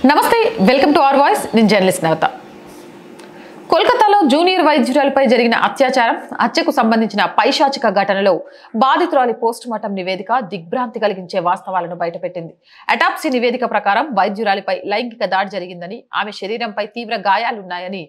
నమస్తే welcome to our voice నేను journalist నవత కోల్కతాలో జూనియర్ వైద్యురాలిపై జరిగిన అత్యాచారం హత్యకు సంబంధించిన పైశాచిక ఘటనలో బాధితురాలి పోస్టుమార్టం నివేదిక దిగ్భ్రాంతి కలిగించే వాస్తవాలను బయటపెట్టింది అటాప్సీ నివేదిక ప్రకారం వైద్యురాలిపై లైంగిక దాడి జరిగిందని ఆమె శరీరంపై తీవ్ర గాయాలున్నాయని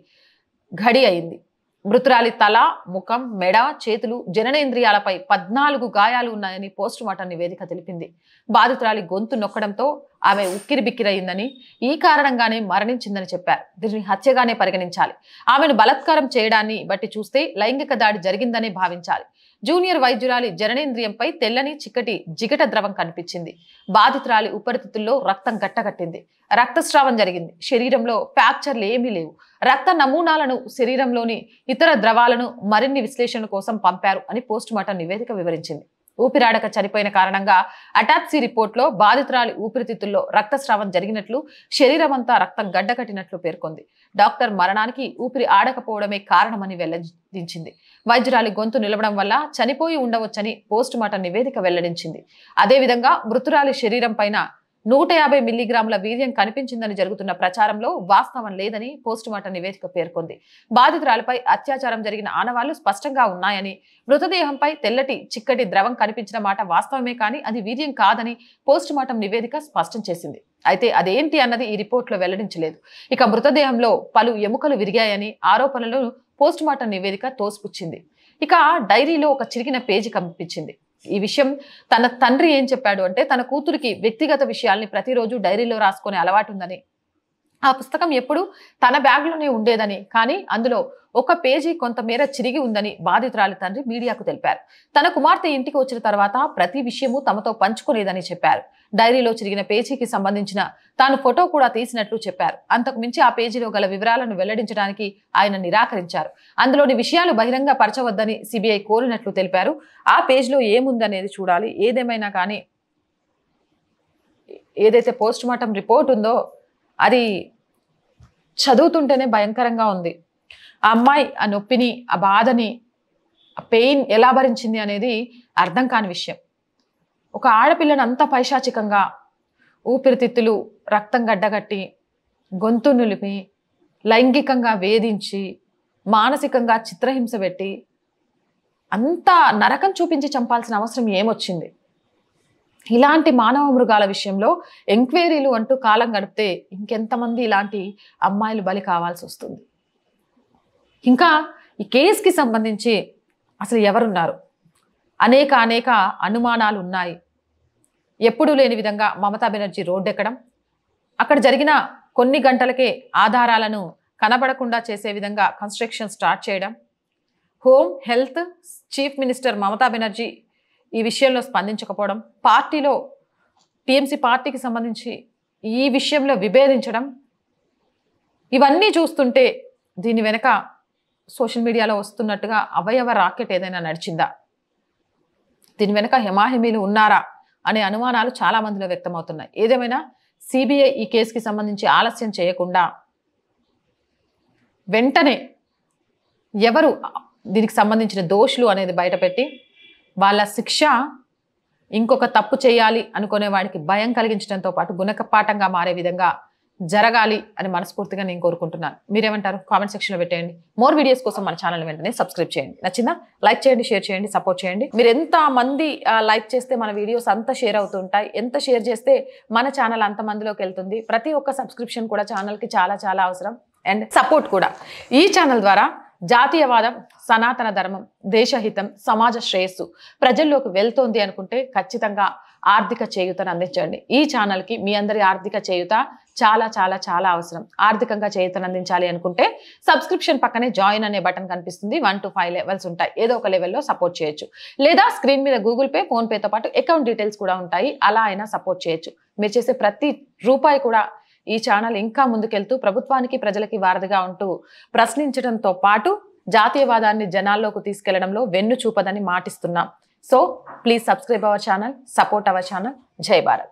ఘడి అయింది మృతురాలి తల ముఖం మెడ చేతులు జననేంద్రియాలపై 14 గాయాలు ఉన్నాయని పోస్టుమార్టం నివేదిక తెలిపింది బాధితురాలి గొంతు నొక్కడంతో ఆమె ఉక్కిరిబిక్కిరయిందని ఈ కారణంగానే మరణించిందని చెప్పారు దీనిని హత్యగానే పరిగణించాలి ఆమెను బలాత్కారం చేయడాన్ని బట్టి చూస్తే లైంగిక దాడి జరిగిందనే భావించాలి జూనియర్ వైద్యురాలి జననేంద్రియంపై తెల్లని చిక్కటి జిగట ద్రవం కనిపించింది బాధితురాలి ఉపరితిత్తుల్లో రక్తం గట్టగట్టింది రక్తస్రావం జరిగింది శరీరంలో ఫ్రాక్చర్లు ఏమీ లేవు రక్త నమూనాలను శరీరంలోని ఇతర ద్రవాలను మరిన్ని విశ్లేషణ కోసం పంపారు అని పోస్టుమార్టం నివేదిక వివరించింది ఊపిరాడక చనిపోయిన కారణంగా అటాప్సీ రిపోర్ట్లో బాధితురాలి ఊపిరితిత్తుల్లో రక్తస్రావం జరిగినట్లు శరీరమంతా రక్తం గడ్డకట్టినట్లు పేర్కొంది డాక్టర్ మరణానికి ఊపిరి ఆడకపోవడమే కారణమని వెల్లడించింది వైద్యురాలి గొంతు నిలవడం వల్ల చనిపోయి ఉండవచ్చని పోస్టుమార్టం నివేదిక వెల్లడించింది అదేవిధంగా మృతురాలి శరీరం పైన 150 మిల్లీగ్రాముల వీర్యం కనిపించిందని జరుగుతున్న ప్రచారంలో వాస్తవం లేదని పోస్టుమార్టం నివేదిక పేర్కొంది బాధితురాలపై అత్యాచారం జరిగిన ఆనవాళ్లు స్పష్టంగా ఉన్నాయని మృతదేహంపై తెల్లటి చిక్కటి ద్రవం కనిపించిన మాట వాస్తవమే కానీ అది వీర్యం కాదని పోస్టుమార్టం నివేదిక స్పష్టం చేసింది అయితే అదేంటి అన్నది ఈ రిపోర్ట్లో వెల్లడించలేదు ఇక మృతదేహంలో పలు ఎముకలు విరిగాయని ఆరోపణలను పోస్టుమార్టం నివేదిక తోసిపుచ్చింది ఇక డైరీలో ఒక చిరిగిన పేజీ కనిపించింది ఈ విషయం తన తండ్రి ఏం చెప్పాడు అంటే తన కూతురికి వ్యక్తిగత విషయాల్ని ప్రతిరోజు డైరీలో రాసుకునే అలవాటు ఉందని ఆ పుస్తకం ఎప్పుడు తన బ్యాగ్లోనే ఉండేదని కానీ అందులో ఒక పేజీ కొంతమేర చిరిగి ఉందని బాధితురాలి తండ్రి మీడియాకు తెలిపారు తన కుమార్తె ఇంటికి వచ్చిన తర్వాత ప్రతి విషయము తమతో పంచుకునేదని చెప్పారు డైరీలో చిరిగిన పేజీకి సంబంధించిన తాను ఫోటో కూడా తీసినట్లు చెప్పారు అంతకు మించి ఆ పేజీలో గల వివరాలను వెల్లడించడానికి ఆయన నిరాకరించారు అందులోని విషయాలు బహిరంగ పరచవద్దని సిబిఐ కోరినట్లు తెలిపారు ఆ పేజీలో ఏముందనేది చూడాలి ఏదేమైనా కానీ ఏదైతే పోస్టుమార్టం రిపోర్ట్ ఉందో అది చదువుతుంటేనే భయంకరంగా ఉంది ఆ అమ్మాయి ఆ నొప్పిని ఆ బాధని ఆ పెయిన్ ఎలా భరించింది అనేది అర్థం కాని విషయం ఒక ఆడపిల్లను అంత పైశాచికంగా ఊపిరితిత్తులు రక్తం గడ్డగట్టి గొంతు నులిపి లైంగికంగా వేధించి మానసికంగా చిత్రహింస పెట్టి అంత నరకం చూపించి చంపాల్సిన అవసరం ఏమొచ్చింది ఇలాంటి మానవ మృగాల విషయంలో ఎంక్వైరీలు అంటూ కాలం గడిపితే ఇంకెంతమంది ఇలాంటి అమ్మాయిలు బలి కావాల్సి వస్తుంది ఇంకా ఈ కేసుకి సంబంధించి అసలు ఎవరున్నారు అనేక అనుమానాలు ఉన్నాయి ఎప్పుడూ లేని విధంగా మమతా బెనర్జీ రోడ్డెక్కడం అక్కడ జరిగిన కొన్ని గంటలకే ఆధారాలను కనబడకుండా చేసే విధంగా కన్స్ట్రక్షన్ స్టార్ట్ చేయడం home health chief minister Mamata Banerjee ఈ విషయంలో స్పందించకపోవడం పార్టీలో టీఎంసీ పార్టీకి సంబంధించి ఈ విషయంలో విభేదించడం ఇవన్నీ చూస్తుంటే దీని వెనక సోషల్ మీడియాలో వస్తున్నట్టుగా అవయవ రాకెట్ ఏదైనా నడిచిందా దీని వెనక హెమాహెమీలు ఉన్నారా అనే అనుమానాలు చాలా మందిలో వ్యక్తమవుతున్నాయి ఏదేమైనా సిబిఐ ఈ కేసుకి సంబంధించి ఆలస్యం చేయకుండా వెంటనే ఎవరు దీనికి సంబంధించిన దోషులు అనేది బయటపెట్టి వాళ్ళ శిక్ష ఇంకొక తప్పు చేయాలి అనుకునే వాడికి భయం కలిగించడంతో పాటు గుణపాఠంగా మారే విధంగా జరగాలి అని మనస్ఫూర్తిగా నేను కోరుకుంటున్నాను మీరేమంటారు కామెంట్ సెక్షన్లో పెట్టేయండి మోర్ వీడియోస్ కోసం మన ఛానల్ వెంటనే సబ్స్క్రైబ్ చేయండి నచ్చిందా లైక్ చేయండి షేర్ చేయండి సపోర్ట్ చేయండి మీరు ఎంత మంది లైక్ చేస్తే మన వీడియోస్ అంత షేర్ అవుతుంటాయి ఎంత షేర్ చేస్తే మన ఛానల్ అంత మందిలోకి వెళ్తుంది ప్రతి ఒక్క సబ్స్క్రిప్షన్ కూడా ఛానల్కి చాలా అవసరం అండ్ సపోర్ట్ కూడా ఈ ఛానల్ ద్వారా జాతీయవాదం సనాతన ధర్మం దేశహితం సమాజ శ్రేయస్సు ప్రజల్లోకి వెళ్తోంది అనుకుంటే ఖచ్చితంగా ఆర్థిక చేయూతను అందించండి ఈ ఛానల్కి మీ అందరి ఆర్థిక చేయూత చాలా అవసరం ఆర్థికంగా చేయూతను అందించాలి అనుకుంటే సబ్స్క్రిప్షన్ పక్కనే జాయిన్ అనే బటన్ కనిపిస్తుంది 1 to 5 లెవెల్స్ ఉంటాయి ఏదో ఒక లెవెల్లో సపోర్ట్ చేయొచ్చు లేదా స్క్రీన్ మీద గూగుల్ పే ఫోన్ పేతో పాటు అకౌంట్ డీటెయిల్స్ కూడా ఉంటాయి అలా అయినా సపోర్ట్ చేయొచ్చు మీరు చేసే ప్రతి రూపాయి కూడా ఈ ఛానల్ ఇంకా ముందుకెళ్తూ ప్రభుత్వానికి ప్రజలకి వారధిగా ఉంటూ ప్రశ్నించడంతో పాటు జాతీయవాదాన్ని జనాల్లోకి తీసుకెళ్లడంలో వెన్ను చూపదని మాటిస్తున్నాం so please subscribe our channel support our channel జై భారత్